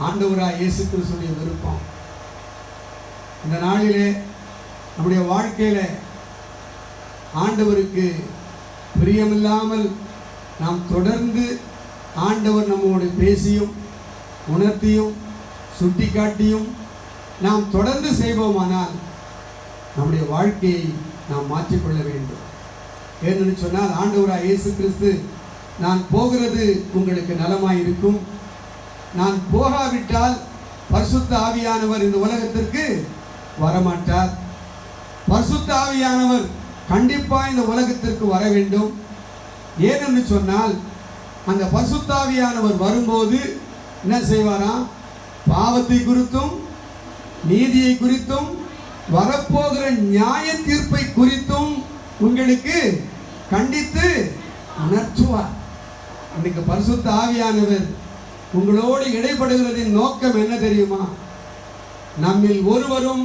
ஆண்டவராய் இயேசு கிறிஸ்துவின் விருப்பம். இந்த நாளிலே நம்முடைய வாழ்க்கையில ஆண்டவருக்கு பிரியமில்லாமல் நாம் தொடர்ந்து ஆண்டவர் நம்மோடு பேசியும் உணர்த்தியும் சுட்டி காட்டியும் நாம் தொடர்ந்து செய்வோமானால் நம்முடைய வாழ்க்கையை நாம் மாற்றிக்கொள்ள வேண்டும். ஏன்னு சொன்னால் ஆண்டவராய் இயேசு கிறிஸ்து, நான் போகிறது உங்களுக்கு நலமாய் இருக்கும், நான் போகாவிட்டால் பரிசுத்த ஆவியானவர் இந்த உலகத்திற்கு வரமாட்டார், பரிசுத்த ஆவியானவர் கண்டிப்பாக இந்த உலகத்திற்கு வர வேண்டும். ஏனென்று சொன்னால் அந்த பரிசுத்த ஆவியானவர் வரும்போது என்ன செய்வாராம்? பாவத்தை குறித்தும் நீதியை குறித்தும் வரப்போகிற நியாய தீர்ப்பை குறித்தும் உங்களுக்கு கண்டித்து உணர்த்துவார். இன்னைக்கு பரிசுத்த ஆவியானவர் உங்களோடு இடைப்படுகிறதின் நோக்கம் என்ன தெரியுமா? நம்மில் ஒருவரும்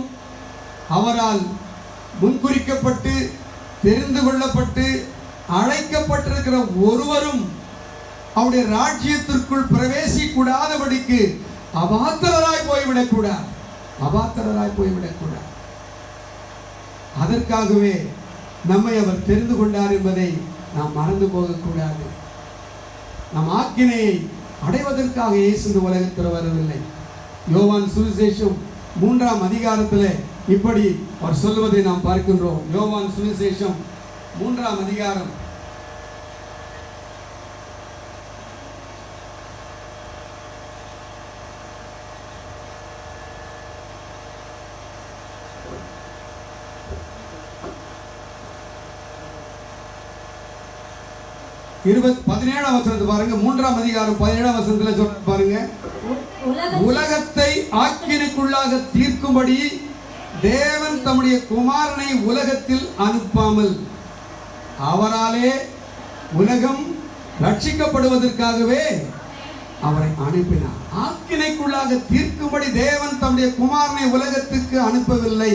அவரால் முன்குறிக்கப்பட்டு தெரிந்து கொள்ளப்பட்டு அழைக்கப்பட்டிருக்கிற ஒருவரும் அவருடைய ராஜ்யத்திற்குள் பிரவேசிக்கூடாதபடிக்கு அபாத்திரராய் போய்விடக்கூடாது, அபாத்திரராய் போய்விடக்கூடாது. அதற்காகவே நம்மை அவர் தெரிந்து கொண்டார் என்பதை நாம் மறந்து போகக்கூடாது. நம் ஆக்கினையை அடைவதற்காக இயேசு இந்த உலகத்தில் வரவில்லை. யோவான் சுவிசேஷம் 3ஆம் அதிகாரத்தில் இப்படி அவர் சொல்வதை நாம் பார்க்கின்றோம். யோவான் சுவிசேஷம் 3ஆம் அதிகாரம் 17ஆம் வசனத்தை பாருங்க. 3ஆம் அதிகாரம் 17ஆம் வசனத்துல சொல்ற பாருங்க, உலகத்தை ஆக்கினைக்குள்ளாக தீர்க்கும்படி தேவன் தம்முடைய குமாரனை உலகத்தில் அனுப்பாமல் அவராலே உலகம் ரட்சிக்கப்படுவதற்காகவே அவரை அனுப்பினார். ஆக்கினைக்குள்ளாக தீர்க்கும்படி தேவன் தம்முடைய குமாரனை உலகத்துக்கு அனுப்பவில்லை.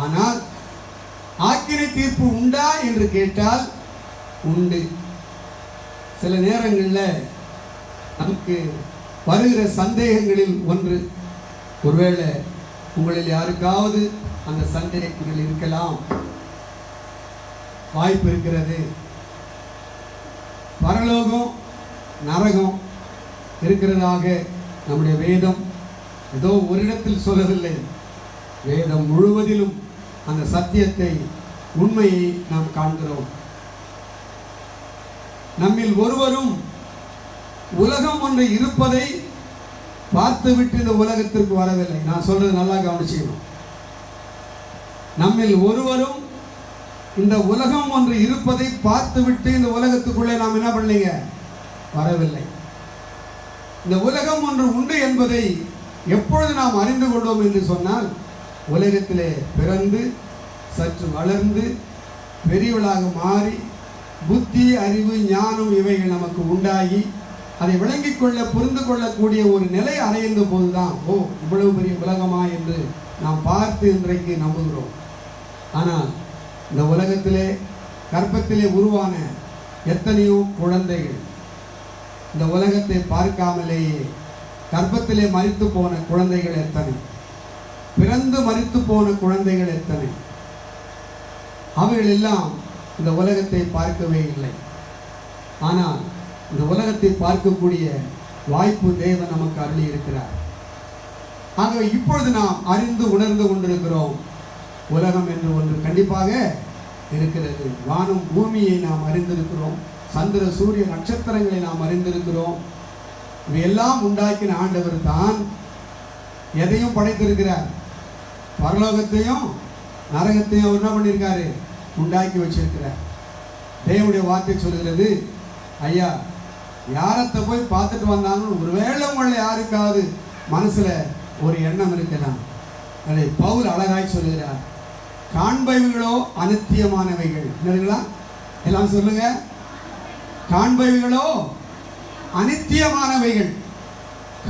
ஆனால் ஆக்கினை தீர்ப்பு உண்டா என்று கேட்டால் உண்டு. சில நேரங்களில் நமக்கு வருகிற சந்தேகங்களில் ஒன்று, ஒருவேளை உங்களில் யாருக்காவது அந்த சந்தேகங்கள் இருக்கலாம், வாய்ப்பு இருக்கிறது. பரலோகம் நரகம் இருக்கிறதாக நம்முடைய வேதம் ஏதோ ஒரு இடத்தில் சொல்லவில்லை. வேதம் முழுவதிலும் அந்த சத்தியத்தை, உண்மையை நாம் காண்கிறோம். நம்மில் ஒருவரும் உலகம் ஒன்று இருப்பதை பார்த்துவிட்டு இந்த உலகத்திற்கு வரவில்லை. நான் சொல்றது நல்லா கவனிச்சுக்கணும். நம்மில் ஒருவரும் இந்த உலகம் ஒன்று இருப்பதை பார்த்துவிட்டு இந்த உலகத்துக்குள்ளே நாம் என்ன பண்ணீங்க? வரவில்லை. இந்த உலகம் ஒன்று உண்டு என்பதை எப்பொழுது நாம் அறிந்து கொண்டோம் என்று சொன்னால், உலகத்திலே பிறந்து சற்று வளர்ந்து பெரியவளாக மாறி புத்தி, அறிவு, ஞானம் இவைகள் நமக்கு உண்டாகி அதை விளங்கிக் கொள்ள, புரிந்து கொள்ளக்கூடிய ஒரு நிலை அடைந்த போதுதான், ஓ இவ்வளவு பெரிய உலகமா என்று நாம் பார்த்து இன்றைக்கு நம்புகிறோம். ஆனால் இந்த உலகத்திலே கர்ப்பத்திலே உருவான எத்தனையோ குழந்தைகள், இந்த உலகத்தை பார்க்காமலேயே கர்ப்பத்திலே மரித்து போன குழந்தைகள் எத்தனை, பிறந்து மரித்து போன குழந்தைகள் எத்தனை, அவைகள் எல்லாம் இந்த உலகத்தை பார்க்கவே இல்லை. ஆனால் இந்த உலகத்தை பார்க்கக்கூடிய வாய்ப்பு தேவன் நமக்கு அருளி இருக்கிறார். ஆகவே இப்பொழுது நாம் அறிந்து உணர்ந்து கொண்டிருக்கிறோம், உலகம் என்று ஒன்று கண்டிப்பாக இருக்கிறது. வானம் பூமியை நாம் அறிந்திருக்கிறோம், சந்திர சூரிய நட்சத்திரங்களை நாம் அறிந்திருக்கிறோம். இவையெல்லாம் உண்டாக்கின ஆண்டவர் தான் எதையும் படைத்திருக்கிறார். பரலோகத்தையும் நரகத்தையும் அவர் என்ன பண்ணியிருக்காரு? உண்டாக்கி வச்சிருக்கிறார். தேவனுடைய வார்த்தை சொல்கிறது, ஐயா யாரத்தை போய் பார்த்துட்டு வந்தாலும் ஒருவேளை உங்களை யாருக்காவது மனசுல ஒரு எண்ணம் இருக்கலாம். அதை பவுல் அழகாய் சொல்லுகிறார், காண்பவைகளோ அனித்தியமானவைகள். என்னங்களா எல்லாம் சொல்லுங்க, காண்பவைகளோ அனித்தியமானவைகள்,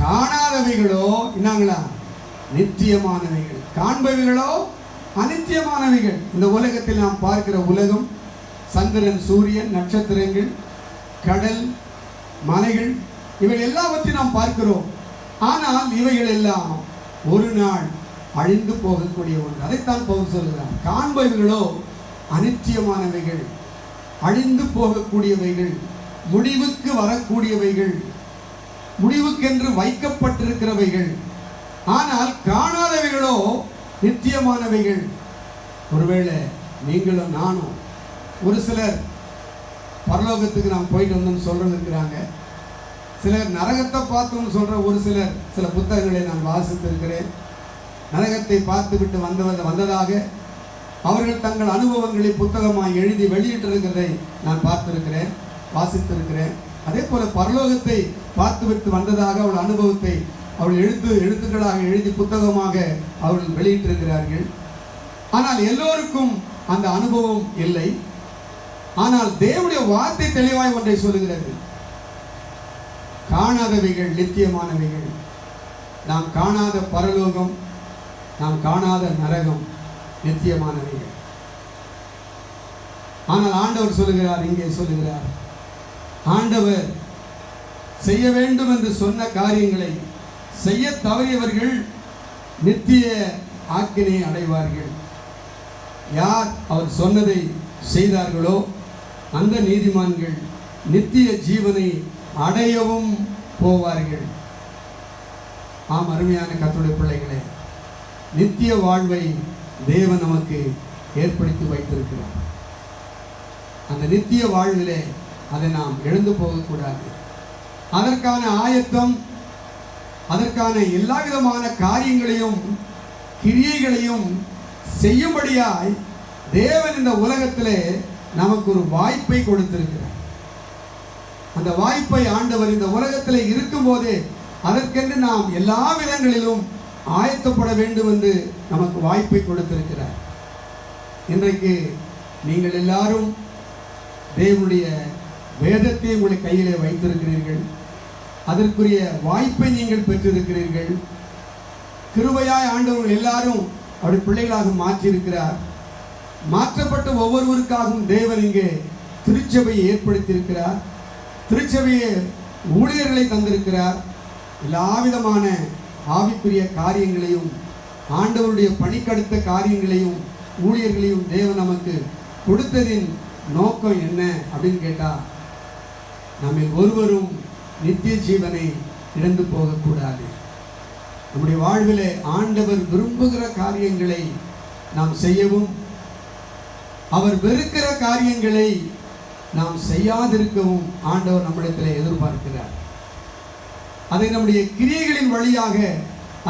காணாதவைகளோ என்னங்களா நித்தியமானவைகள். காண்பவைகளோ அனித்தியமானவைகள். இந்த உலகத்தில் நாம் பார்க்கிற உலகம், சந்திரன், சூரியன், நட்சத்திரங்கள், கடல், மலைகள், இவை எல்லாவற்றையும் நாம் பார்க்கிறோம். ஆனால் இவைகள் எல்லாம் ஒரு நாள் அழிந்து போகக்கூடிய ஒன்று. அதைத்தான் பவுல் சொல்கிறார். காண்பவைகளோ அனித்தியமானவைகள், அழிந்து போகக்கூடியவைகள், முடிவுக்கு வரக்கூடியவைகள், முடிவுக்கென்று வைக்கப்பட்டிருக்கிறவைகள். ஆனால் காணாதவைகளோ நித்தியமானவைகள். ஒருவேளை நீங்களும் நானும், ஒரு சிலர் பரலோகத்துக்கு நாம் போயிட்டு வந்தோம்னு சொல்றது இருக்கிறாங்க, சிலர் நரகத்தை பார்த்தோம்னு சொல்ற ஒரு சிலர் சில புத்தகங்களை நான் வாசித்திருக்கிறேன். நரகத்தை பார்த்து விட்டு வந்ததாக அவர்கள் தங்கள் அனுபவங்களை புத்தகமாக எழுதி வெளியிட்டிருக்கிறதை நான் பார்த்திருக்கிறேன், வாசித்திருக்கிறேன். அதே போல பரலோகத்தை பார்த்துவிட்டு வந்ததாக அவள் அனுபவத்தை அவள் எழுத்துக்களாக எழுதி புத்தகமாக அவர்கள் வெளியிட்டிருக்கிறார்கள். ஆனால் எல்லோருக்கும் அந்த அனுபவம் இல்லை. ஆனால் தேவனுடைய வார்த்தை தெளிவாய் ஒன்றை சொல்லுகிறது, காணாதவைகள் நித்தியமானவைகள். நாம் காணாத பரலோகம், நாம் காணாத நரகம் நித்தியமானவைகள். ஆனால் ஆண்டவர் சொல்லுகிறார், இங்கே சொல்லுகிறார், ஆண்டவர் செய்ய வேண்டும் என்று சொன்ன காரியங்களை செய்ய தவறியவர்கள் நித்திய ஆக்கினை அடைவார்கள். யார் அவர் சொன்னதை செய்தார்களோ அந்த நீதிமான்கள் நித்திய ஜீவனை அடையவும் போவார்கள். ஆம், அருமையான கர்த்தருடைய பிள்ளைகளே, நித்திய வாழ்வை தேவன் நமக்கு ஏற்படுத்தி வைத்திருக்கிறார். அந்த நித்திய வாழ்விலே அதை நாம் எழுந்து போகக்கூடாது. அதற்கான ஆயத்தம், அதற்கான எல்லா விதமான காரியங்களையும் கிரியைகளையும் செய்யும்படியாய் தேவன் இந்த உலகத்திலே நமக்கு ஒரு வாய்ப்பை கொடுத்திருக்கிறார். அந்த வாய்ப்பை ஆண்டவர் இந்த உலகத்திலே இருக்கும் போதே அதற்கென்று நாம் எல்லா விதங்களிலும் ஆயத்தப்பட வேண்டும் என்று நமக்கு வாய்ப்பை கொடுத்திருக்கிறார். இன்றைக்கு நீங்கள் எல்லாரும் தேவனுடைய வேதத்தை உங்களுடைய கையிலே வைத்திருக்கிறீர்கள். அதற்குரிய வாய்ப்பை நீங்கள் பெற்றிருக்கிறீர்கள். கிருபையாய் ஆண்டவர்கள் எல்லாரும் அவருடைய பிள்ளைகளாக மாற்றியிருக்கிறார். மாற்றப்பட்ட ஒவ்வொருவருக்காகவும் தேவன் இங்கே திருச்சபையை ஏற்படுத்தியிருக்கிறார். திருச்சபையை ஊழியர்களை தந்திருக்கிறார். எல்லா விதமான ஆவிக்குரிய காரியங்களையும் ஆண்டவருடைய பணிக்கடுத்த காரியங்களையும் ஊழியர்களையும் தேவன் நமக்கு கொடுத்ததின் நோக்கம் என்ன அப்படின்னு கேட்டால், நம்ம ஒருவரும் நித்திய ஜீவனை இழந்து போகக்கூடாது. நம்முடைய வாழ்விலே ஆண்டவர் விரும்புகிற காரியங்களை நாம் செய்யவும், அவர் வெறுக்கிற காரியங்களை நாம் செய்யாதிருக்கவும் ஆண்டவர் நம்மிடத்தில் எதிர்பார்க்கிறார். அதை நம்முடைய கிரியைகளின் வழியாக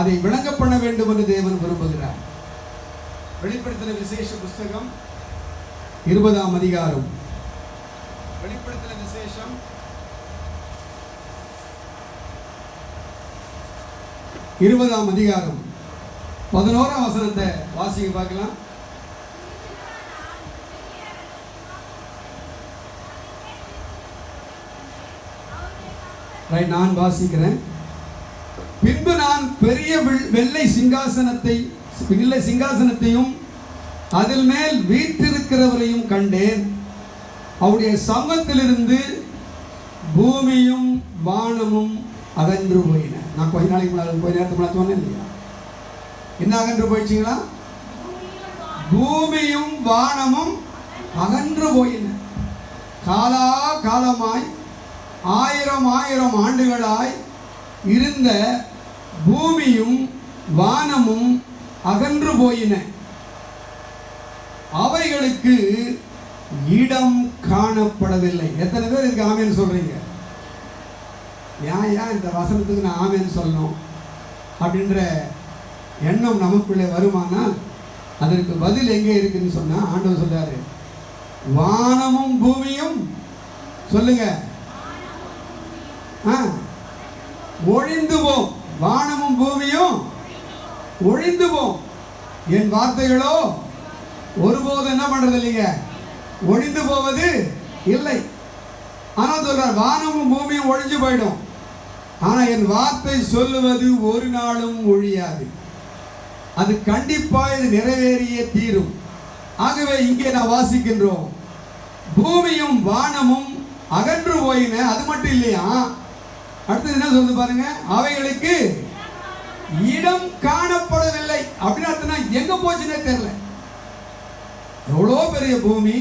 அதை விளங்க பண்ண வேண்டும் என்று தேவன் விரும்புகிறார். வெளிப்படுத்தின விசேஷ புஸ்தகம் 20ஆம் அதிகாரம். வெளிப்படுத்தின விசேஷம் 20ஆம் அதிகாரம் 11ஆம் வசனத்தை வாசிக்க பார்க்கலாம். நான் வாசிக்கிறேன். பின்பு நான் பெரிய வெள்ளை சிங்காசனத்தையும் அதில் மேல் வீற்றிருக்கிறவரையும் கண்டேன். அவருடைய சமூகத்திலிருந்து பூமியும் வானமும் அகன்று போயின. நான் கொஞ்ச நாளைக்கு முன்னாடி கொஞ்ச நேரத்துக்கு முன்னாடி சொன்னேன் இல்லையா? என்ன அகன்று போயிடுச்சுங்களா? பூமியும் வானமும் அகன்று போயின. காலா காலமாய் 1000 ஆண்டுகளாய் இருந்த பூமியும் வானமும் அகன்று போயின. அவைகளுக்கு இடம் காணப்படவில்லை. எத்தனை பேர் இதுக்கு ஆமேன்னு சொல்றீங்க? ஏன் இந்த வசனத்துக்கு நான் ஆமேன்னு சொல்லணும் அப்படின்ற எண்ணம் நமக்குள்ளே வருமானால் அதற்கு பதில் எங்கே இருக்குன்னு சொன்னா, ஆண்டவர் சொல்றாரு, வானமும் பூமியும் சொல்லுங்க ஒழிந்து போம். வானமும் பூமியும் ஒழிந்து போம், என் வார்த்தைகளோ ஒருபோதும் என்ன பண்றது இல்லைங்க, ஒழிந்து போவது இல்லை. ஆனா சொல்றார், வானமும் பூமியும் ஒழிஞ்சு போயிடும், ஆனா என் வார்த்தை சொல்லுவது ஒரு நாளும் ஒழியாது. அது கண்டிப்பா இது நிறைவேறிய தீரும். ஆகவே இங்கே நான் வாசிக்கின்றோம், பூமியும் வானமும் அகன்று போயின. அது மட்டும் இல்லையா, அடுத்தது என்ன சொல்லுது பாருங்க, அவைகளுக்கு இடம் காணப்படவில்லை. அப்படின்னா எங்க போச்சுன்னே தெரியல. எவ்வளோ பெரிய பூமி,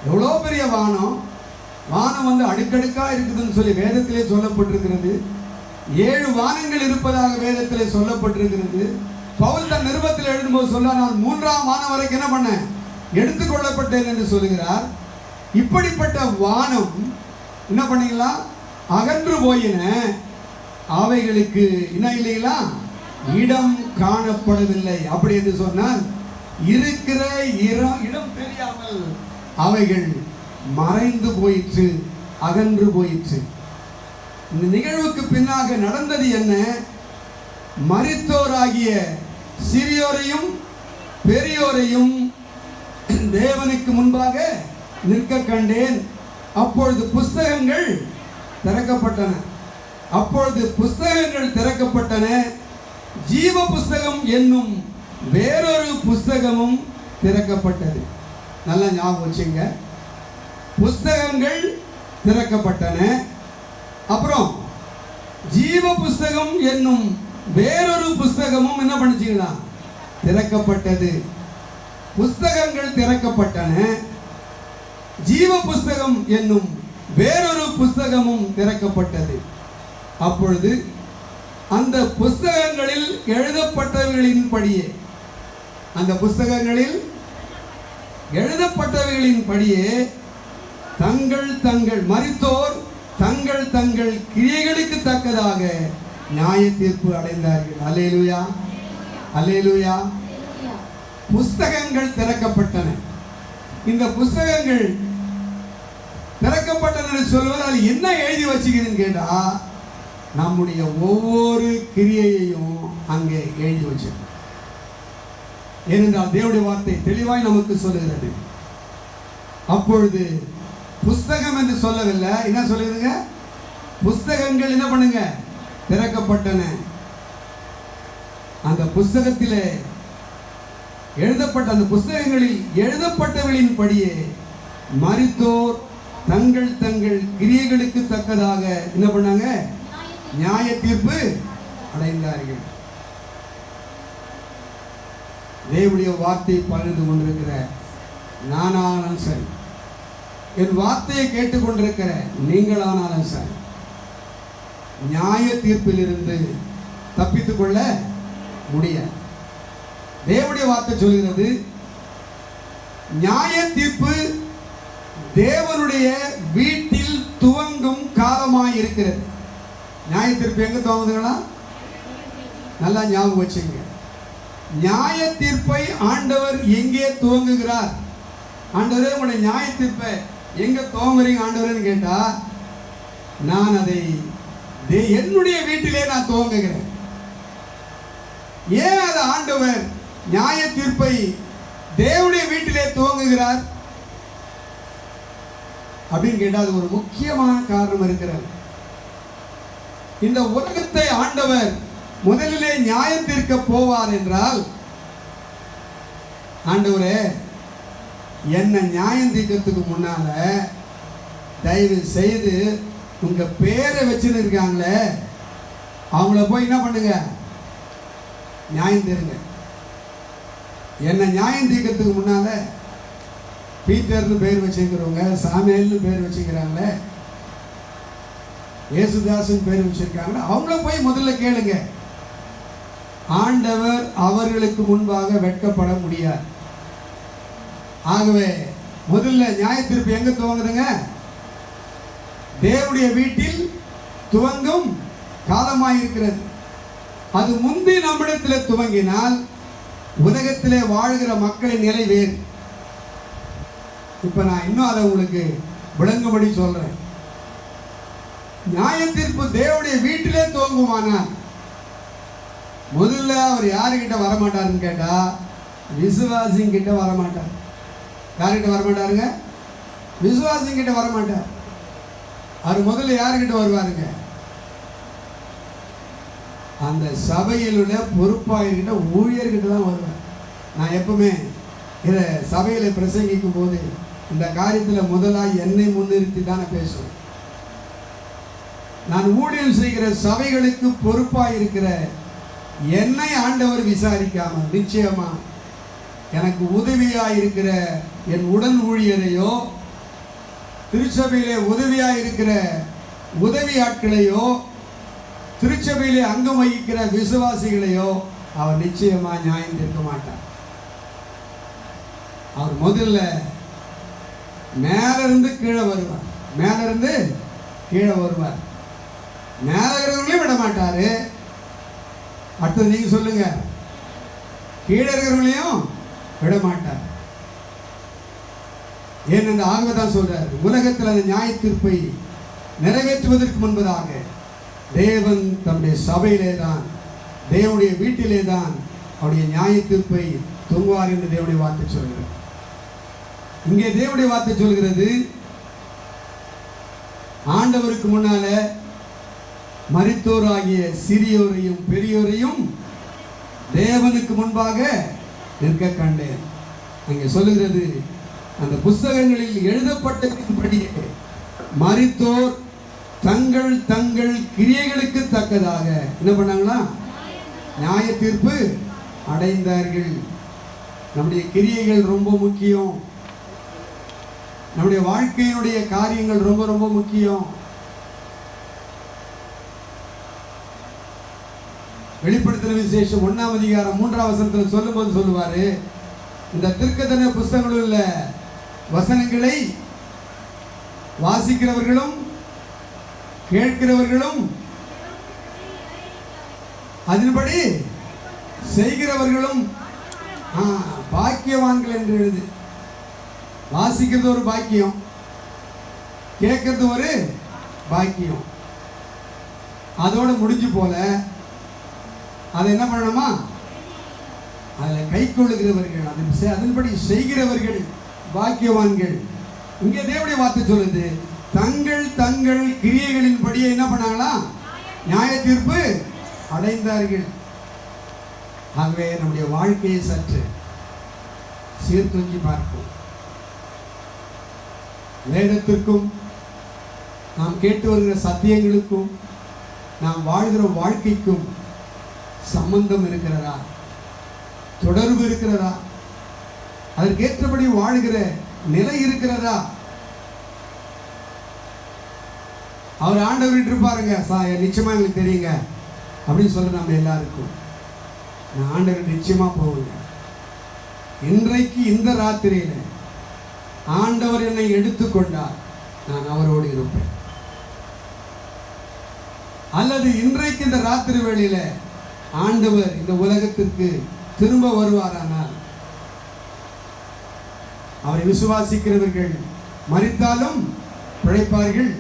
எவ்வளோ பெரிய வானம், வானம் வந்து அடுக்கடுக்கா இருக்குதுன்னு சொல்லி வேதத்திலே சொல்லப்பட்டிருக்கிறது. 7 வானங்கள் இருப்பதாக வேதத்திலே சொல்லப்பட்டிருக்கிறது. பவுல் தன் நிருபத்தில் எழுதும்போது சொல்ல, நான் 3ஆம் வானம் வரைக்கும் என்ன பண்ணேன், எடுத்துக்கொள்ளப்பட்டேன் என்று சொல்லுகிறார். இப்படிப்பட்ட வானம் என்ன பண்ணீங்களா, அகன்று போயின, அவைகளுக்கு என்ன இல்லைங்களா, இடம் காணப்படவில்லை. அப்படி என்று சொன்னால் இருக்கிற இடம் தெரியாமல் அவைகள் மறைந்து போயிற்று, அகன்று போயிற்று. இந்த நிகழ்வுக்கு பின்னாக நடந்தது என்ன, மரித்தோராகிய சிறியோரையும் பெரியோரையும் தேவனுக்கு முன்பாக நிற்க கண்டேன். அப்பொழுது புஸ்தகங்கள் திறக்கப்பட்டன. அப்பொழுது புஸ்தகங்கள் திறக்கப்பட்டன. ஜீவ புஸ்தகம் என்னும் வேறொரு புஸ்தகமும் திறக்கப்பட்டது. நல்லா ஞாபகம் வச்சுங்க. புஸ்தகங்கள் திறக்கப்பட்டன. அப்புறம் ஜீவ புஸ்தகம் என்னும் வேறொரு புஸ்தகமும் என்ன பண்ணிச்சிங்களா, திறக்கப்பட்டது. புஸ்தகங்கள் திறக்கப்பட்டன, ஜீவ புஸ்தகம் என்னும் வேறொரு புஸ்தகமும் திறக்கப்பட்டது. அப்பொழுது அந்த புஸ்தகங்களில் எழுதப்பட்டவைகளின்படியே, அந்த புஸ்தகங்களில் எழுதப்பட்டவைகளின்படியே தங்கள் தங்கள் மரித்தோர் தங்கள் தங்கள் கிரியைகளுக்கு தக்கதாக நியாய தீர்ப்பு அடைந்தார்கள். அல்லேலூயா, அல்லேலூயா. புஸ்தகங்கள் திறக்கப்பட்டன. இந்த புஸ்தகங்கள் திறக்கப்பட்டன சொல்வதால் என்ன எழுதி வச்சுக்குதுன்னு கேட்டா, நம்முடைய ஒவ்வொரு கிரியையையும் அங்கே எழுதி வச்சிருக்கோம். ஏனென்றால் தேவனுடைய வார்த்தை தெளிவாய் நமக்கு சொல்லுகிறது. அப்பொழுது புஸ்தகம் என்று சொல்லவில்லை, என்ன சொல்லுதுங்க, புஸ்தகங்கள் என்ன பண்ணுங்க, திறக்கப்பட்டன. அந்த புஸ்தகத்திலே எழுதப்பட்ட, அந்த புஸ்தகங்களில் எழுதப்பட்டவர்களின்படியே மரித்தோர் தங்கள் தங்கள் கிரியைகளுக்கு தக்கதாக என்ன பண்ணாங்க, நியாய தீர்ப்பு அடைந்தார்கள். தேவனுடைய வார்த்தையை பகிர்ந்து கொண்டிருக்கிற நானாலும் சரி, என் வார்த்தையை கேட்டுக்கொண்டிருக்கிற நீங்களானாலும் சரி, நியாய தீர்ப்பில் இருந்து தப்பித்துக் கொள்ள முடியாது. தேவனுடைய வார்த்தை சொல்கிறது, நியாய தீர்ப்பு தேவனுடைய வீட்டில் துவங்கும் காலமாய் இருக்கிறது. நியாய தீர்ப்பு எங்க துவங்குதுங்களா, நல்லா ஞாபகம் வச்சுங்க. நியாய தீர்ப்பை ஆண்டவர் எங்கே துவங்குகிறார்? ஆண்டவரே, உங்களுடைய நியாய தீர்ப்பை எங்க துவங்குறீங்க ஆண்டவரேன்னு கேட்டா, நான் அதை என்னுடைய வீட்டிலே நான் துவங்குகிறேன். ஏன் அது ஆண்டவர் நியாய தீர்ப்பை தேவனுடைய வீட்டிலே துவங்குகிறார் அப்படின்னு கேட்டால், அது ஒரு முக்கியமான காரணம் இருக்கிறது. இந்த உலகத்தை ஆண்டவர் முதலிலே நியாயம் தீர்க்க போவார் என்றால், ஆண்டவரே, என்ன நியாயம் தீர்க்கிறதுக்கு முன்னால தயவு செய்து உங்க பேரை வச்சுன்னு இருக்காங்களே அவங்கள போய் என்ன பண்ணுங்க, நியாயம் தீருங்க. என்ன நியாயம் தீர்க்கிறதுக்கு முன்னால பீட்டர்னு பேர் வச்சுக்கிறவங்க, சாமியல்னு பேர் வச்சுக்கிறாங்களே, ஏசுதாசன் பேர் வச்சிருக்காங்க, அவங்கள போய் முதல்ல கேளுங்க. ஆண்டவர் அவர்களுக்கு முன்பாக வெட்கப்பட முடியாது. ஆகவே முதல்ல நியாய தீர்ப்பு எங்க துவங்குதுங்க, தேவனுடைய வீட்டில் துவங்கும் காலமாயிருக்கிறது. அது முந்தி நம்மிடத்தில் துவங்கினால் உலகத்திலே வாழ்கிற மக்களின் நிலை வேறு. இப்ப நான் இன்னும் அதை உங்களுக்கு விளங்கும்படி சொல்றேன். நியாய தீர்ப்பு தேவனுடைய வீட்டிலே துவங்குமானால் முதல்ல அவர் யாருக்கிட்ட வரமாட்டாருன்னு கேட்டா, விசுவாசிங்கிட்ட வரமாட்டார். யாருக்கிட்ட வரமாட்டாருங்க, விசுவாசிங்கிட்ட வரமாட்டார். அவர் முதல்ல யாருக்கிட்ட வருவாருங்க, அந்த சபையில் உள்ள பொறுப்பாளர்கிட்ட, ஊழியர்கிட்ட தான் வருவார். நான் எப்பவுமே இதை சபையில் பிரசங்கிக்கும் போது இந்த காரியத்தில் முதலாக என்னை முன்னிறுத்தி தானே பேசுவேன். நான் ஊழியம் செய்கிற சபைகளுக்கு பொறுப்பாக இருக்கிற என்னை ஆண்டவர் விசாரிக்காமல் நிச்சயமா எனக்கு உதவியாக இருக்கிற என் உடன் ஊழியரையோ, திருச்சபையிலே உதவியாக இருக்கிற உதவி ஆட்களையோ, திருச்சபையிலே அங்கம் வகிக்கிற விசுவாசிகளையோ அவர் நிச்சயமா நியாயம் தீர்க்க மாட்டார். அவர் முதல்ல மேலிருந்து கீழே வருவார், மேலிருந்து கீழே வருவார். மேல இருக்கிறவங்களையும் விட மாட்டாரு. அடுத்தது நீங்க சொல்லுங்க, கீழே இருக்கிறவங்களையும் விட மாட்டார். ஏனென்று ஆகவேதான் சொல்றார், உலகத்தில் அந்த நியாய தீர்ப்பை நிறைவேற்றுவதற்கு முன்பதாக தேவன் தம்முடைய சபையிலே தான், தேவனுடைய வீட்டிலே தான் அவருடைய நியாய தீர்ப்பை தொங்குவார் என்று தேவனுடைய வார்த்தை சொல்கிறது. இங்கே தேவனுடைய வார்த்தை சொல்கிறது, ஆண்டவருக்கு முன்னால மரித்தோராகிய சிறியோரையும் பெரியோரையும் தேவனுக்கு முன்பாக நிற்க கண்டேன். அங்கே சொல்லுகிறது, அந்த புஸ்தகங்களில் எழுதப்பட்டபடியே மரித்தோர் தங்கள் தங்கள் கிரியைகளுக்கு தக்கதாக என்ன பண்ணாங்களா? நியாய தீர்ப்பு அடைந்தார்கள். நம்முடைய கிரியைகள் ரொம்ப முக்கியம். நம்முடைய வாழ்க்கையினுடைய காரியங்கள் ரொம்ப ரொம்ப முக்கியம். வெளிப்படுத்தின விசேஷம் 1ஆம் அதிகாரம் 3ஆம் வசனத்தில் சொல்லும்போது சொல்லுவாரு, இந்த தீர்க்கதரிசன புஸ்தகங்களில் உள்ள வசனங்களை வாசிக்கிறவர்களும் கேட்கிறவர்களும் அதன்படி செய்கிறவர்களும் பாக்கியவான்கள் என்று எழுது. வாசிக்கிறது ஒரு பாக்கியம், கேட்கறது ஒரு பாக்கியம். அதோட முடிஞ்சு போல அதை என்ன பண்ணணுமா? அதில் கை கொள்ளுகிறவர்கள், அதன்படி செய்கிறவர்கள் பாக்கியவான்கள். இங்கே தேவனுடைய வார்த்தை சொல்லுது, தங்கள் தங்கள் கிரியைகளின் படியே என்ன பண்ணாங்களா? நியாய தீர்ப்பு அடைந்தார்கள். ஆகவே நம்முடைய வாழ்க்கையை சற்று சீர்தூக்கி பார்ப்போம். வேதத்திற்கும் நாம் கேட்டு வருகிற சத்தியங்களுக்கும் நாம் வாழ்கிற வாழ்க்கைக்கும் சம்பந்தம் இருக்கிறதா? தொடர்பு இருக்கிறதா? அதற்கேற்றபடி வாழ்கிற நிலை இருக்கிறதா? அவர் ஆண்டவர் இருப்பாருங்க, நிச்சயமா எங்களுக்கு தெரியுங்க அப்படின்னு சொல்ல நம்ம எல்லாருக்கும் நான் ஆண்டவர் நிச்சயமா போவேங்க. இன்றைக்கு இந்த ராத்திரியில ஆண்டவர் என்னை எடுத்துக்கொண்டார், நான் அவரோடு இருப்பேன். அல்லது இன்றைக்கு இந்த ராத்திரி வேளையில ஆண்டவர் இந்த உலகத்திற்கு திரும்ப வருவாரானால், அவரை விசுவாசிக்கிறவர்கள் மரித்தாலும் பிழைப்பார்கள்,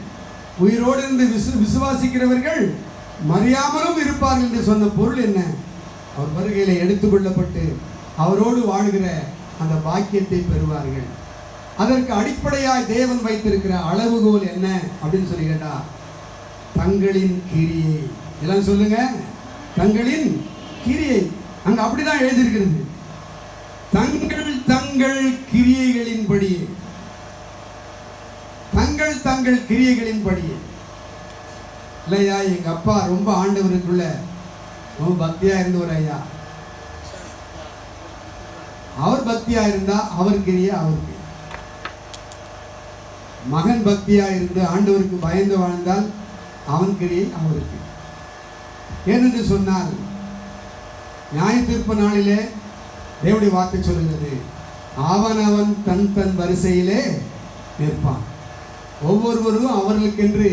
உயிரோடு இருந்து விசுவாசிக்கிறவர்கள் மறியாமலும் இருப்பார்கள் என்று சொன்ன பொருள் என்ன? அவர் வருகையில எடுத்துக்கொள்ளப்பட்டு அவரோடு வாழ்கிற அந்த பாக்கியத்தை பெறுவார்கள். அதற்கு அடிப்படையாய் தேவன் வைத்திருக்கிற அளவுகோல் என்ன அப்படின்னு சொல்லி கேட்டா, தங்களின் கிரியை. எல்லாம் சொல்லுங்க, தங்களின் கிரியை. அங்க அப்படிதான் எழுதியிருக்கிறது, தங்கள் தங்கள் கிரியைகளின்படி, தங்கள் தங்கள் கிரியைகளின்படி. இல்லையா, எங்க அப்பா ரொம்ப ஆண்டவருக்குள்ள ரொம்ப பக்தியா இருந்தவர் ஐயா. அவர் பக்தியா இருந்தா அவர் கிரியை அவருக்கு. மகன் பக்தியா இருந்து ஆண்டவருக்கு பயந்து வாழ்ந்தால் அவன் கிரியை அவருக்கு. ஏனென்று சொன்னால், நியாய தீர்ப்பு நாளிலே தேவனுடைய வார்த்தை சொல்கிறது, அவன் தன் தன் வரிசையிலே நிற்பான். ஒவ்வொருவரும் அவர்களுக்கென்று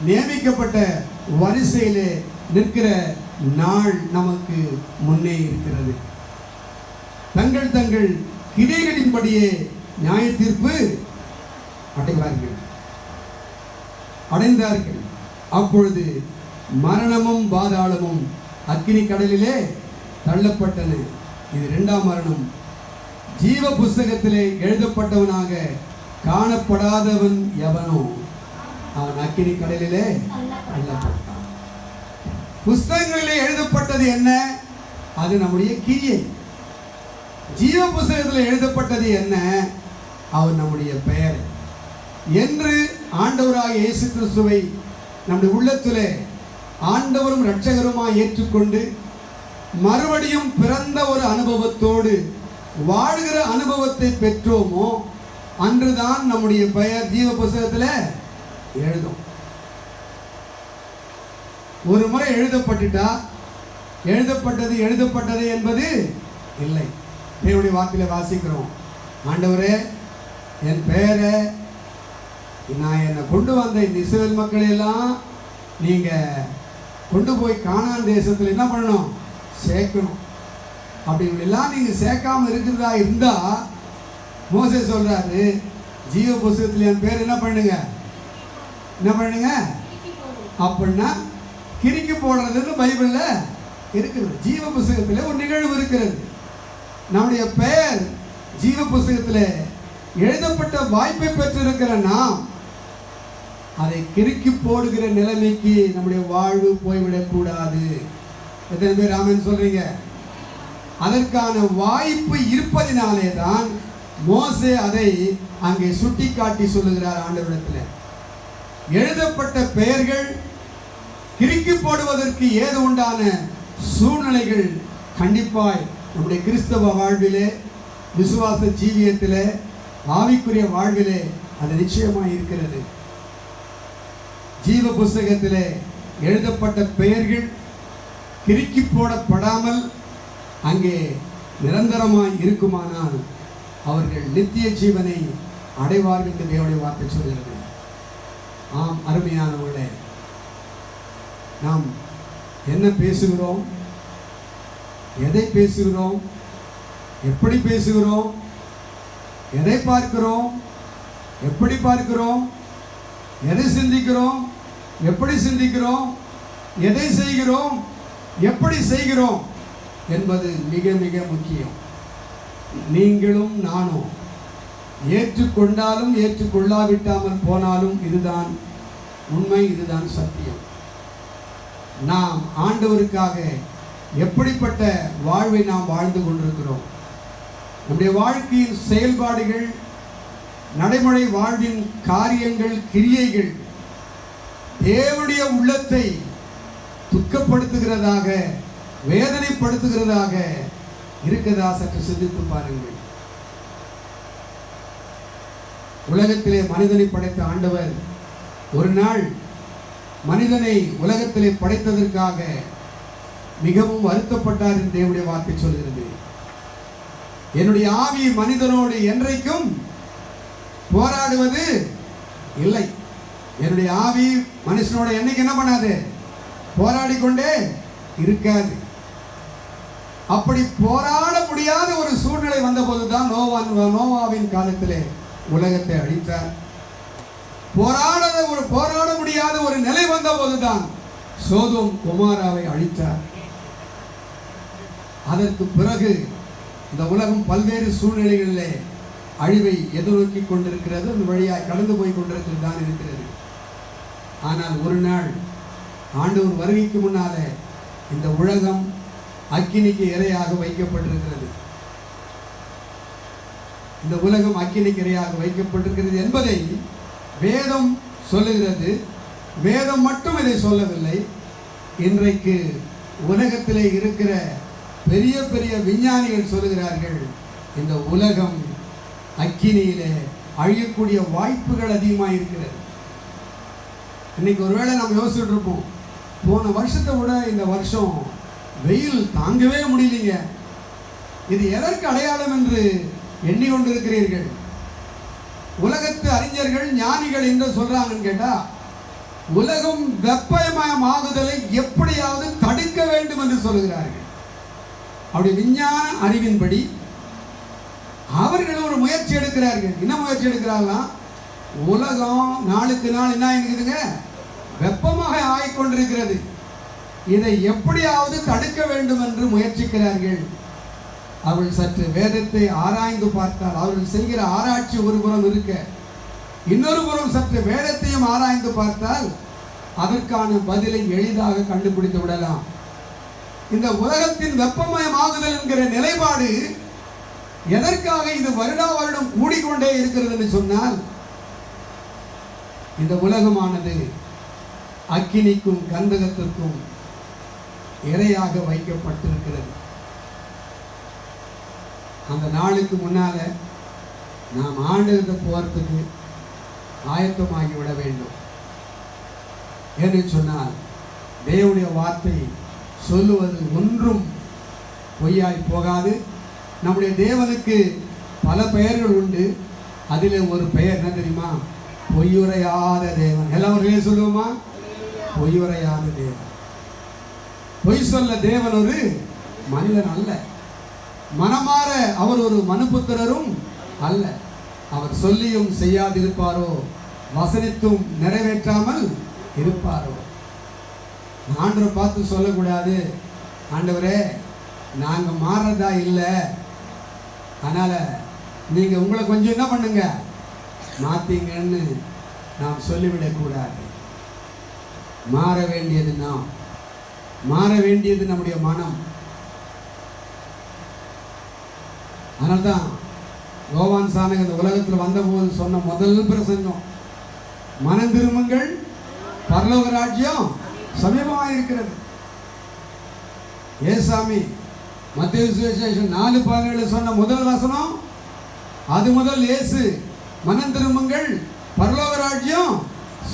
நியமிக்கப்பட்ட வரிசையிலே நிற்கிற நாள் நமக்கு முன்னே இருக்கிறது. தங்கள் தங்கள் கிரியைகளின்படியே நியாய தீர்ப்பு அடைந்தார்கள். அப்பொழுது மரணமும் பாதாளமும் அக்கினி கடலிலே தள்ளப்பட்டன. இது 2ஆம் மரணம். ஜீவ புஸ்தகத்திலே எழுதப்பட்டவனாக காணப்படாதவன் எவனோ அவன் அக்கினி கடலிலே தள்ளப்பட்டான். புஸ்தகங்களிலே எழுதப்பட்டது என்ன? அது நம்முடைய கிரியை. ஜீவ புஸ்தகத்தில் எழுதப்பட்டது என்ன? அவர் நம்முடைய பெயர் என்று ஆண்டவராக இயேசு கிறிஸ்துவை நம்முடைய உள்ளத்திலே ஆண்டவரும் இரட்சகருமாய் ஏற்றுக்கொண்டு மறுபடியும் பிறந்த ஒரு அனுபவத்தோடு வாழ்கிற அனுபவத்தை பெற்றோமோ அன்றுதான் நம்முடைய பெயர் ஜீவ புஸ்தகத்தில் எழுதும். ஒரு முறை எழுதப்பட்டுட்டா எழுதப்பட்டது என்பது இல்லை. தேவனுடைய வார்த்தையில வாசிக்கிறோம், ஆண்டவரே என் பெயரை நான் என்னை கொண்டு வந்த இந்த இஸ்ரவேல் மக்களை எல்லாம் நீங்க கொண்டு போய் கானான் தேசத்தில் என்ன பண்ணணும், சேர்க்கணும். அப்படி எல்லாம் நீங்க சேர்க்காம இருக்கிறதா இருந்தா மோசே சொல்றாரு, ஜீவ புஸ்தகத்தில் என் பேர் என்ன பண்ணுங்க அப்படின்னா கிறுக்கி போடுறதுன்னு பைபிள்ல இருக்கிறது. ஜீவ புஸ்தகத்தில் ஒரு நிகழ்வு இருக்கிறது. நம்முடைய பெயர் ஜீவ புஸ்தகத்தில் எழுதப்பட்ட வாய்ப்பை பெற்றிருக்கிற நாம் அதை கிறுக்கி போடுகிற நிலைமைக்கு நம்முடைய வாழ்வு போய்விடக் கூடாது. எத்தனை பேர் ஆமென் சொல்றீங்க? அதற்கான வாய்ப்பு இருப்பதினாலே தான் மோசே அதை அங்கே சுட்டி காட்டி சொல்லுகிறார் ஆண்டவரிடத்தில். எழுதப்பட்ட பெயர்கள் கிறுக்கி போடுவதற்கு ஏது உண்டான சூழ்நிலைகள் கண்டிப்பாய் நம்முடைய கிறிஸ்தவ வாழ்விலே, விசுவாச ஜீவியத்திலே, ஆவிக்குரிய வாழ்விலே அது நிச்சயமாய் இருக்கிறது. ஜீவ புஸ்தகத்திலே எழுதப்பட்ட பெயர்கள் கிறுக்கி போடப்படாமல் அங்கே நிரந்தரமாய் இருக்குமானால் அவர்கள் நித்திய ஜீவனை அடைவார்கள் என்று தேவனுடைய வார்த்தை சொல்கிறது. ஆம் அருமையானவர்களே, நாம் என்ன பேசுகிறோம், எதை பேசுகிறோம், எப்படி பேசுகிறோம், எதை பார்க்கிறோம், எப்படி பார்க்கிறோம், எதை சிந்திக்கிறோம், எப்படி சிந்திக்கிறோம், எதை செய்கிறோம், எப்படி செய்கிறோம் என்பது மிக மிக முக்கியம். நீங்களும் நானும் ஏற்றுக்கொண்டாலும் ஏற்றுக்கொள்ளாவிட்டாமல் போனாலும் இதுதான் உண்மை, இதுதான் சத்தியம். நாம் ஆண்டவருக்காக எப்படிப்பட்ட வாழ்வை நாம் வாழ்ந்து கொண்டிருக்கிறோம், நம்முடைய வாழ்க்கையின் செயல்பாடுகள், நடைமுறை வாழ்வின் காரியங்கள், கிரியைகள் தேவனுடைய உள்ளத்தை துக்கப்படுத்துகிறதாக, வேதனைப்படுத்துகிறதாக இருக்கிறதா? சற்று சிந்தித்து பாருங்கள். உலகத்திலே மனிதனை படைத்த ஆண்டவர் ஒரு நாள் மனிதனை உலகத்திலே படைத்ததற்காக மிகவும் வருத்தப்பட்டார் என்று தேவனுடைய வார்த்தை சொல்கிறது. என்னுடைய ஆவி மனிதனோடு என்றைக்கும் போராடுவது இல்லை. என்னுடைய ஆவி மனுஷனோட என்னைக்கு என்ன பண்ணாது, போராடி கொண்டே இருக்காது. அப்படி போராட முடியாத ஒரு சூழ்நிலை வந்தபோதுதான் நோவாவின் காலத்திலே உலகத்தை அழித்தார். போராட முடியாத ஒரு நிலை வந்த போதுதான் சோதோம் கொமாராவை அழித்தார். அதற்கு பிறகு இந்த உலகம் பல்வேறு சூழ்நிலைகளிலே அழிவை எதிர்நோக்கி கொண்டிருக்கிறது, அந்த வழியாக கடந்து போய் கொண்டிருக்கிறது தான் இருக்கிறது. ஆனால் ஒரு நாள் ஆண்டவர் வருகைக்கு முன்னாலே இந்த உலகம் அக்கினிக்கு இரையாக வைக்கப்பட்டிருக்கிறது. இந்த உலகம் அக்கினிக்கு இரையாக வைக்கப்பட்டிருக்கிறது என்பதை வேதம் சொல்லுகிறது. வேதம் மட்டும் இதை சொல்லவில்லை. இன்றைக்கு உலகத்திலே இருக்கிற பெரிய பெரிய விஞ்ஞானிகள் சொல்லுகிறார்கள், இந்த உலகம் அக்கினியிலே அழியக்கூடிய வாய்ப்புகள் அதிகமாக இருக்கிறது. இன்னைக்கு ஒருவேளை நாம் யோசிச்சுட்டு இருப்போம், போன வருஷத்தை விட இந்த வருஷம் வெயில் தாங்கவே முடியலைங்க, இது எதற்கு அடையாளம் என்று எண்ணிக்கொண்டிருக்கிறீர்கள்? உலகத்து அறிஞர்கள், ஞானிகள் என்ன சொல்றாங்கன்னு கேட்டா, உலகம் வெப்பமயமாகுதலை எப்படியாவது தடுக்க வேண்டும் என்று சொல்லுகிறார்கள். அப்படி விஞ்ஞான அறிவின்படி அவர்கள் ஒரு முயற்சி எடுக்கிறார்கள். என்ன முயற்சி எடுக்கிறார்களாம்? உலகம் நாளுக்கு நாள் என்ன இருக்குதுங்க, வெப்பமாக ஆகிக்கொண்டிருக்கிறது. இதை எப்படியாவது தடுக்க வேண்டும் என்று முயற்சிக்கிறார்கள். அவர்கள் சற்று வேதத்தை ஆராய்ந்து பார்த்தால், அவர்கள் செய்கிற ஆராய்ச்சி ஒரு புறம் இருக்க, இன்னொரு புறம் சற்று வேதத்தையும் ஆராய்ந்து பார்த்தால் அதற்கான பதிலை எளிதாக கண்டுபிடித்து விடலாம். இந்த உலகத்தின் வெப்பமயமாகுதல் என்கிற நிலைப்பாடு எதற்காக இது வருடா வருடம் கூடிக்கொண்டே இருக்கிறது என்று சொன்னால், இந்த உலகமானது அக்கினிக்கும் கந்தகத்திற்கும் இரையாக வைக்கப்பட்டிருக்கிறது. அந்த நாளுக்கு முன்னால நாம் ஆண்டவர்கிட்ட போறதுக்கு ஆயத்தமாகி விட வேண்டும். என்று சொன்னால் தேவனுடைய வார்த்தை சொல்லுவது ஒன்றும் பொய்யாய் போகாது. நம்முடைய தேவனுக்கு பல பெயர்கள் உண்டு. அதில் ஒரு பெயர் என்ன தெரியுமா? பொய்யுரையாத தேவன். எல்லாரும் சொல்லுவோமா? பொய்யுரையாத தேவன். பொய் சொல்ல தேவன் ஒரு மனிதன் அல்ல. மனமாற அவர் ஒரு மனுபுத்திரரும் அல்ல. அவர் சொல்லியும் செய்யாதிருப்பாரோ, வசனித்தும் நிறைவேற்றாமல் இருப்பாரோ. ஆண்டவரை பார்த்து சொல்லக்கூடாது, ஆண்டவரே நாங்கள் மாறுறதா இல்லை, அதனால் நீங்கள் உங்களை கொஞ்சம் என்ன பண்ணுங்க மாற்றிங்கன்னு நாம் சொல்லிவிடக்கூடாது. மாற வேண்டியது நாம், மாற வேண்டியது நம்முடைய மனம். அதனால்தான் யோவான் சானகர் இந்த உலகத்தில் வந்தபோது சொன்ன முதல் பிரசங்கம், மனம் திரும்புங்கள், பரலோக ராஜ்யம் சமீபமாக இருக்கிறது. ஏசாமி மத்தேயு சுவிசேஷம் 4:17 சொன்ன முதல் வசனம், அது முதல் இயேசு மனம் திரும்புங்கள், பரலோக ராஜ்யம்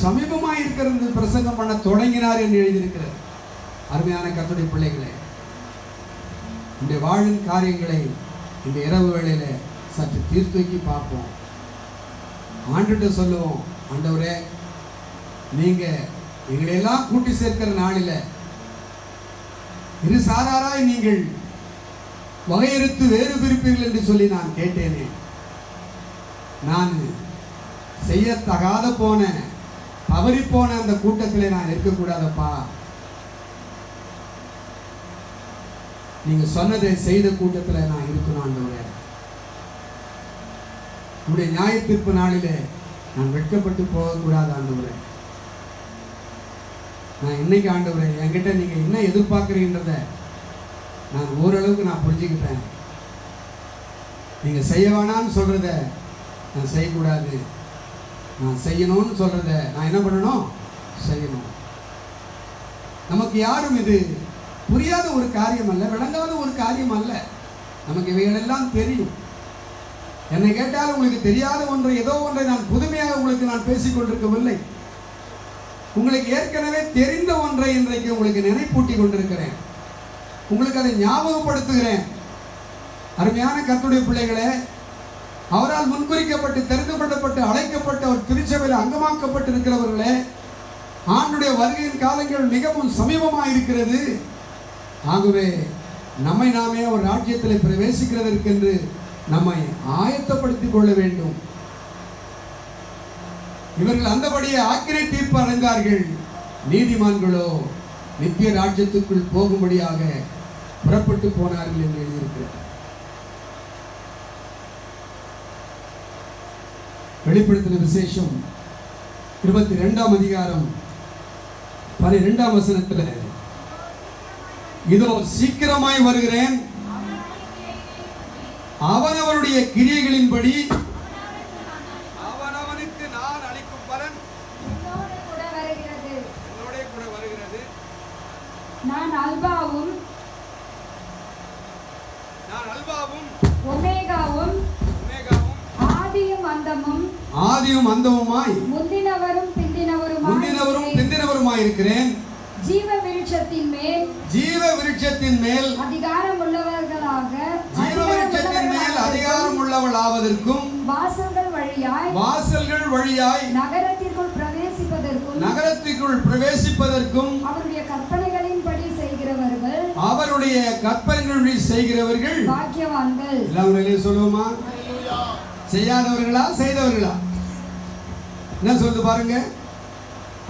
சமீபமாக இருக்கிறது பிரசங்கம் பண்ண தொடங்கினார் என்று எழுதியிருக்கிறது. அருமையான கர்த்தருடைய பிள்ளைகளே, இந்த வாழும் காரியங்களை இந்த இரவு வேளையில சற்று தீர்த்தூக்கி பார்ப்போம். ஆண்டுகிட்ட சொல்லுவோம், ஆண்டவரே நீங்க எங்களையெல்லாம் கூட்டி சேர்க்கிற நாளில் இரு சாராராய் நீங்கள் வகையறுத்து வேறு பிரிப்பீர்கள் என்று சொல்லி நான் கேட்டேனே. நான் செய்யத்தகாத போன தவறி போன அந்த கூட்டத்தில் நான் இருக்கக்கூடாதப்பா. நீங்க சொன்னதை செய்த கூட்டத்தில் நான் இருக்கணும் ஆண்டவரே. உங்களுடைய நியாய தீர்ப்பு நாளிலே நான் வெட்கப்பட்டு போகக்கூடாது ஆண்டவரே. நான் இன்னைக்கு ஆண்டவரே என்கிட்ட நீங்க என்ன எதிர்பார்க்குறீங்கன்றத நான் ஓரளவுக்கு நான் புரிஞ்சுக்கிட்டேன். நீங்க செய்ய வேணான்னு சொல்றத நான் செய்யக்கூடாது, நான் செய்யணும்னு சொல்றத நான் என்ன பண்ணணும்? செய்யணும். நமக்கு யாரும் இது புரியாத ஒரு காரியம் அல்ல, விளங்காத ஒரு காரியம் அல்ல. நமக்கு இவைகளெல்லாம் தெரியும். என்னை கேட்டால் உங்களுக்கு தெரியாத ஒன்றை, ஏதோ ஒன்றை நான் புதுமையாக உங்களுக்கு நான் பேசிக் கொண்டிருக்கவில்லை. உங்களுக்கு ஏற்கனவே தெரிந்த ஒன்றை இன்றைக்கு உங்களுக்கு நினைப்பூட்டி கொண்டிருக்கிறேன். உங்களுக்கு அதை ஞாபகப்படுத்துகிறேன். அருமையான கர்த்தருடைய பிள்ளைகளே, அவரால் முன்குறிக்கப்பட்டு தெரிந்து கொள்ளப்பட்டு அழைக்கப்பட்ட ஒரு திருச்சபையில் அங்கமாக்கப்பட்டு இருக்கிறவர்களே, ஆண்டுடைய வருகையின் காலங்கள் மிகவும் சமீபமாக இருக்கிறது. ஆகவே நம்மை நாமே ஒரு ராஜ்யத்தில் பிரவேசிக்கிறதற்கென்று நம்மை ஆயத்தப்படுத்திக் கொள்ள வேண்டும். இவர்கள் அந்தபடியே ஆக்கினை தீர்ப்பு அடைந்தார்கள். நீதிமான்களோ நித்திய ராஜ்யத்துக்குள் போகும்படியாக புறப்பட்டு போனார்கள் என்று எழுதியிருக்கிறார். வெளிப்படுத்தின விசேஷம் 22ஆம் அதிகாரம் 12ஆம் வசனத்தில், இதோ சீக்கிரமாய் வருகிறேன், அவனவருடைய கிரியைகளின்படி அவனவனுக்கு நான் அளிக்கும் பலன் என்னோட கூட வருகிறது. நான் அல்பாவும் ஒமேகாவும் ஆதியும் அந்தமுமாய் முந்தினவரும் பிந்தினவருமாய் இருக்கிறேன். ஜீவ விருட்சத்தின் மேல் அதிகாரம் உள்ளவளாவதற்கும் வாசல்கள் வழியாய் நகரத்திற்குள் பிரவேசிப்பதற்கும் அவருடைய கற்பனைகளின்படி செய்கிறவர்கள் பாக்கியவான்கள். எல்லாம் சொல்லுவோமா? செய்யாதவர்களா செய்தவர்களா? என்ன சொல்லுது பாருங்க.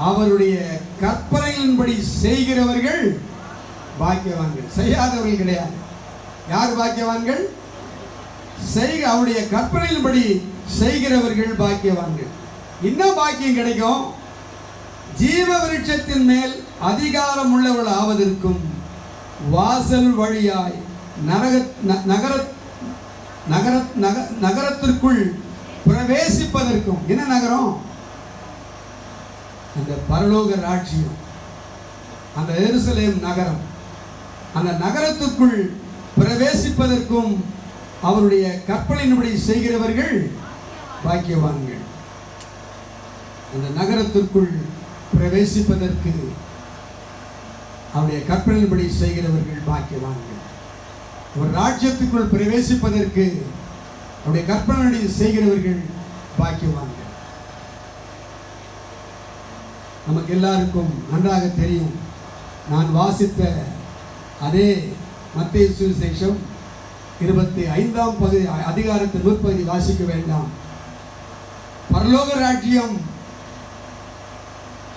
அவருடைய கற்பனைகளின்படி செய்கிறவர்கள் பாக்கியவான்கள், செய்யாதவர்கள் கிடையாது. யார் பாக்கியவான்கள்? அவருடைய கற்பனையின்படி செய்கிறவர்கள் பாக்கியவான்கள். இன்னும் பாக்கியம் கிடைக்கும். ஜீவ விருட்சத்தின் மேல் அதிகாரம் உள்ளவர்கள் ஆவதற்கும் வாசல் வழியாய் நகரத்திற்குள் பிரவேசிப்பதற்கும். என்ன நகரம்? அந்த பரலோக ராஜ்யம், அந்த எருசலேம் நகரம். அந்த நகரத்துக்குள் பிரவேசிப்பதற்கும் அவருடைய கற்பனையின்படி செய்கிறவர்கள் பாக்கியவான்கள். அந்த நகரத்திற்குள் பிரவேசிப்பதற்கு அவருடைய கற்பனையின்படி செய்கிறவர்கள் பாக்கியவான்கள். ஒரு ராஜ்யத்துக்குள் பிரவேசிப்பதற்கு அவருடைய கற்பனையின்படி செய்கிறவர்கள் பாக்கியவான்கள். நமக்கு எல்லாருக்கும் நன்றாக தெரியும். நான் வாசித்த அதே மத்தேயு சுவிசேஷம் 25ஆம் பகுதி அதிகாரத்தின் முற்பகுதி வாசிக்க வேண்டாம். பரலோக ராஜ்யம்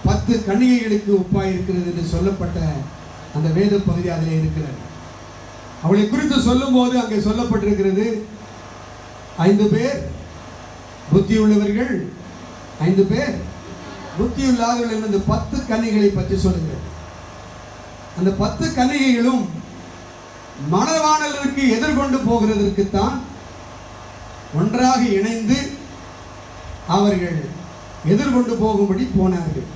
10 கன்னிகைகளுக்கு ஒப்பாய் இருக்கிறது என்று சொல்லப்பட்ட அந்த வேத பகுதி அதில் இருக்கிறது. அவளை குறித்து சொல்லும் போது அங்கே சொல்லப்பட்டிருக்கிறது, 5 பேர் புத்தியுள்ளவர்கள், 5 பேர் புத்தியுள்ளாதவர்கள் என்று 10 கன்னிகளை பற்றி சொல்லுகிறது. அந்த 10 கன்னிகைகளும் மணவாளருக்கு எதிர்கொண்டு போகிறதற்குத்தான் ஒன்றாக இணைந்து அவர்கள் எதிர்கொண்டு போகும்படி போனார்கள்.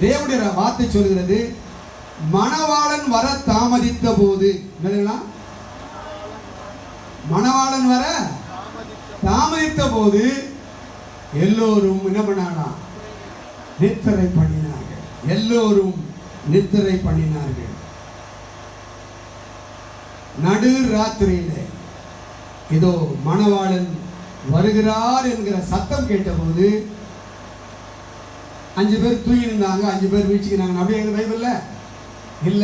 தேவனுடைய வார்த்தை சொல்கிறது, மணவாளன் வர தாமதித்த போது, மணவாளன் வர தாமதித்த போது எல்லோரும் என்ன பண்ணாங்களாம்? நித்திரை பண்ணினார்கள். எல்லோரும் நித்திரை பண்ணினார்கள். நடு ராத்திரியிலே இதோ மணவாளன் வருகிறார் என்கிற சத்தம் கேட்டபோது 5 பேர் தூங்கி நின்றாங்க, 5 பேர் வீழ்ச்சிக்கிறாங்க. அப்படியே எங்க பைபிள்ல இல்ல.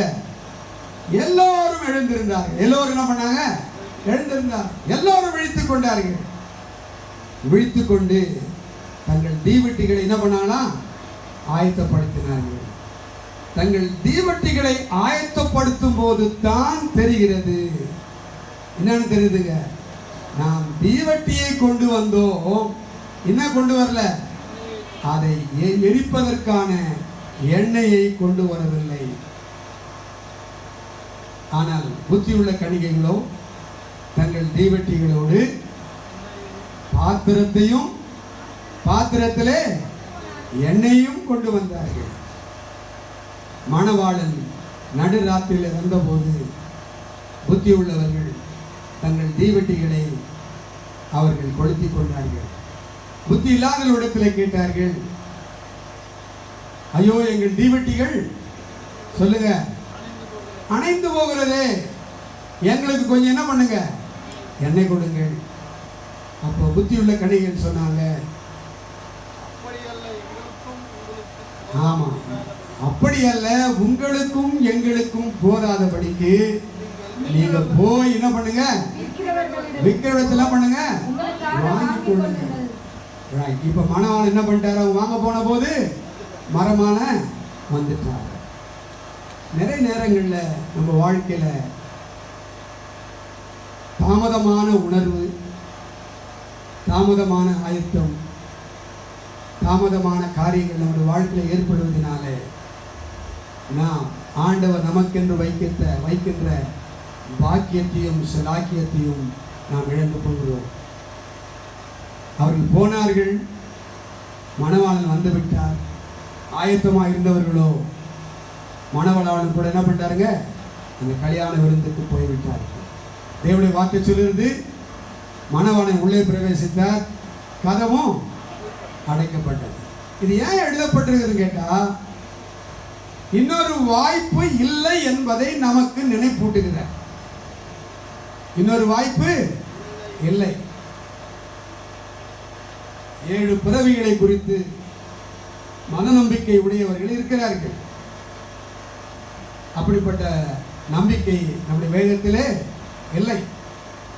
எல்லோரும் எழுந்திருந்தார்கள். எல்லோரும் என்ன பண்ணாங்க? எழுந்திருந்தார். எல்லோரும் விழித்துக் கொண்டார்கள். விழித்துக் கொண்டு தங்கள் தீவெட்டிகளை என்ன பண்ணாங்களாம்? ஆயத்தப்படுத்தினார்கள். தங்கள் தீவெட்டிகளை ஆயத்தப்படுத்தும் போது தான் தெரிகிறது. என்னன்னு தெரியுதுங்க? நாம் தீவெட்டியை கொண்டு வந்தோம், என்ன கொண்டு வரல? அதை எரிப்பதற்கான எண்ணெயை கொண்டு வரவில்லை. ஆனால் புத்தியுள்ள கன்னிகைகளோ தங்கள் தீவெட்டிகளோடு பாத்திரத்தையும் பாத்திரத்திலே எண்ணெயும் கொண்டு வந்தார்கள். மணவாளன் நடுராத்திரியில் வந்தபோது புத்தி உள்ளவர்கள் தங்கள் தீவெட்டிகளை அவர்கள் கொளுத்தி கொண்டார்கள். புத்தி இல்லாதவர்களிடத்தில் கேட்டார்கள், ஐயோ எங்கள் தீவெட்டிகள் சொல்லுங்க அணைந்து போகிறதே, எங்களுக்கு கொஞ்சம் என்ன பண்ணுங்க, எண்ணெய் கொடுங்கள். அப்போ புத்தியுள்ள கன்னிகைகள் சொன்னாங்க, ஆமா அப்படி அல்ல, உங்களுக்கும் எங்களுக்கும் போதாதபடிக்கு நீங்க போய் என்ன பண்ணுங்க, விக்கிரவத்துல பண்ணுங்க, வாங்கி கொள்ளுங்க. இப்ப மணவாளன் என்ன பண்ணிட்டாரு? வாங்க போன போது மரமான வந்துட்டாரு. நிறைய நேரங்கள்ல நம்ம வாழ்க்கையில தாமதமான உணர்வு, தாமதமான ஆயத்தம், தாமதமான காரியங்கள் நம்முடைய வாழ்க்கையில் ஏற்படுவதனால நாம் ஆண்டவர் நமக்கென்று வைக்கின்ற பாக்கியத்தையும் சலாக்கியத்தையும் நாம் இழந்து போகிறோம். அவர்கள் போனார்கள், மணவாளன் வந்து விட்டார். ஆயத்தமாக இருந்தவர்களோ மணவாளன் கூட என்ன பண்ணிட்டாருங்க, அந்த கல்யாண விருந்துக்கு போய்விட்டார்கள். தேவனுடைய வார்த்தை சொல்லுறது, மணவாளன் உள்ளே பிரவேசித்தார், கதவும் அடைக்கப்பட்டது. இது ஏன் எழுதப்பட்டிருக்குன்னு கேட்டா, இன்னொரு வாய்ப்பு இல்லை என்பதை நமக்கு நினைப்பூட்டுகிறார். இன்னொரு வாய்ப்பு இல்லை. 7 பிறவிகளை குறித்து மன நம்பிக்கை உடையவர்கள் இருக்கிறார்கள். அப்படிப்பட்ட நம்பிக்கை நம்முடைய வேதத்திலே இல்லை.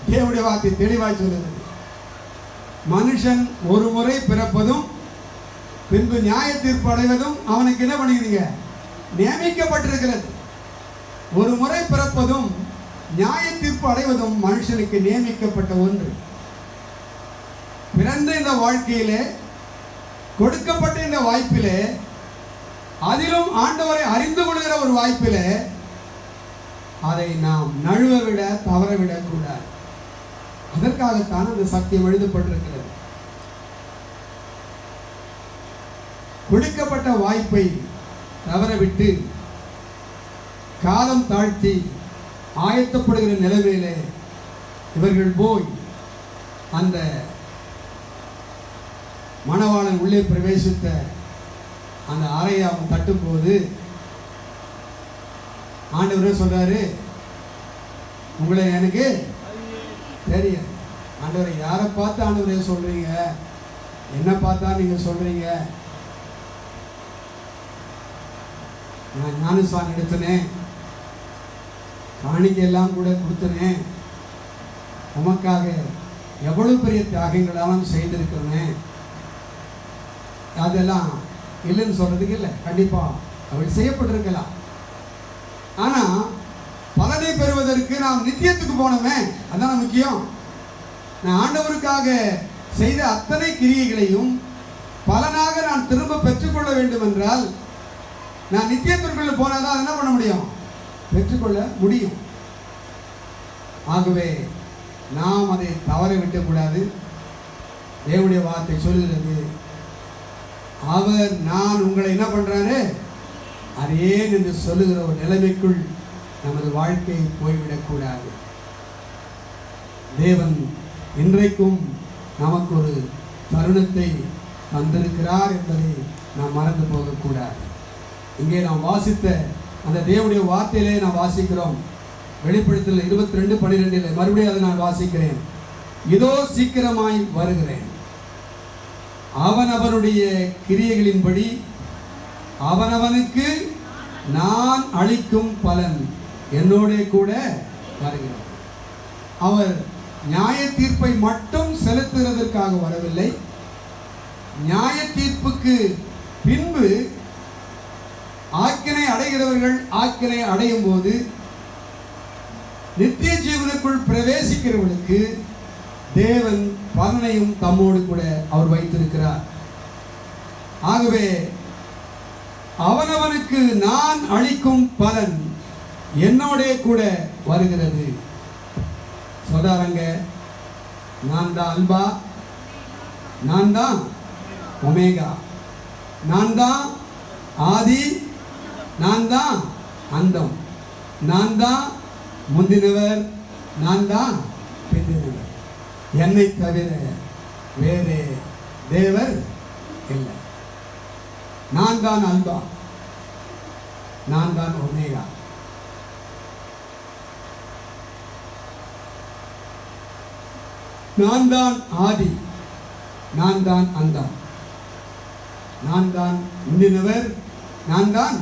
தேவனுடைய வார்த்தை தெளிவாய் சொல்லுகிறது, மனுஷன் ஒரு முறை பிறப்பதும் பின்பு நியாய தீர்ப்பு அடைவதும் அவனுக்கு என்ன பண்ணிக்கிறீங்க, நியமிக்கப்பட்டிருக்கிறது. ஒரு முறை பிறப்பதும் நியாய தீர்ப்பு அடைவதும் மனுஷனுக்கு நியமிக்கப்பட்ட ஒன்று. பிறந்த இந்த வாழ்க்கையிலே, கொடுக்கப்பட்ட இந்த வாய்ப்பிலே, அதிலும் ஆண்டவரை அறிந்து கொள்கிற ஒரு வாய்ப்பிலே அதை நாம் நழுவ விட தவற விடக்கூடாது. அதற்காகத்தான் அந்த சத்தியம் எழுதப்பட்டிருக்கிறது. கொடுக்கப்பட்ட வாய்ப்பை தவறவிட்டு காலம் தாழ்த்தி ஆயத்தப்படுகிற நிலைமையிலே இவர்கள் போய் அந்த மணவாளன் உள்ளே பிரவேசித்த அந்த அறையை அவங்க தட்டும்போது ஆண்டவரே சொல்றாரு, உங்களை எனக்கு தெரியும். ஆண்டவரை யாரை பார்த்து ஆண்டவரே சொல்றீங்க? என்ன பார்த்தா நீங்க சொல்றீங்க? நான் ஞானஸ்நானம் எடுத்தனேன், காணிக்கையெல்லாம் கூட கொடுத்தனேன், உமக்காக எவ்வளவு பெரிய தியாகங்களாலும் செய்திருக்கிறேன். அதெல்லாம் இல்லைன்னு சொல்றதுக்கு இல்லை, கண்டிப்பா அவள் செய்யப்பட்டிருக்கலாம். ஆனா பலனை பெறுவதற்கு நாம் நித்தியத்துக்கு போனோமே, அதான் முக்கியம். நான் ஆண்டவருக்காக செய்த அத்தனை கிரியைகளையும் பலனாக நான் திரும்ப பெற்றுக்கொள்ள வேண்டும் என்றால் நான் நித்தியத்திற்குள்ள போனாதான் என்ன பண்ண முடியும்? பெற்றுக்கொள்ள முடியும். ஆகவே நாம் அதை தவற விட்டக்கூடாது. தேவனுடைய வார்த்தை சொல்கிறது, அவர் நான் உங்களை என்ன பண்றாரு அதேன் என்று சொல்லுகிற ஒரு நிலைமைக்குள் நமது வாழ்க்கை போய்விடக்கூடாது. தேவன் இன்றைக்கும் நமக்கு ஒரு தருணத்தை தந்திருக்கிறார் என்பதை நாம் மறந்து போகக்கூடாது. இங்கே நாம் வாசித்த அந்த தேவனுடைய வார்த்தையிலே நாம் வாசிக்கிறோம். வெளிப்படுத்தல் 22:12 மறுபடியும் அதை நான் வாசிக்கிறேன். இதோ சீக்கிரமாய் வருகிறேன், அவனவனுடைய கிரியைகளின்படி அவனவனுக்கு நான் அளிக்கும் பலன் என்னோட கூட வருகிறார். அவர் நியாய தீர்ப்பை மட்டும் செலுத்துவதற்காக வரவில்லை. நியாய தீர்ப்புக்கு பின்பு ஆக்கினை அடைகிறவர்கள் ஆக்கினை அடையும் போது நித்திய ஜீவனுக்குள் பிரவேசிக்கிறவர்களுக்கு தேவன் பலனையும் தம்மோடு கூட அவர் வைத்திருக்கிறார். ஆகவே அவனவனுக்கு நான் அளிக்கும் பலன் என்னோட கூட வருகிறது. சொல்றாங்க, நான் தான் அல்பா, நான் தான் ஒமேகா, நான் தான் ஆதி, நான் தான் அந்தம், நான் தான் முந்தினவர், நான் தான் பிந்தினவர், என்னை தவிர வேறு தேவர் இல்லை. நான் தான் அல்பா, நான் தான் ஒமேகா. நான் தான் ஆதி, நான் தான் அந்தம், நான் தான் முந்தினவர், நான் தான்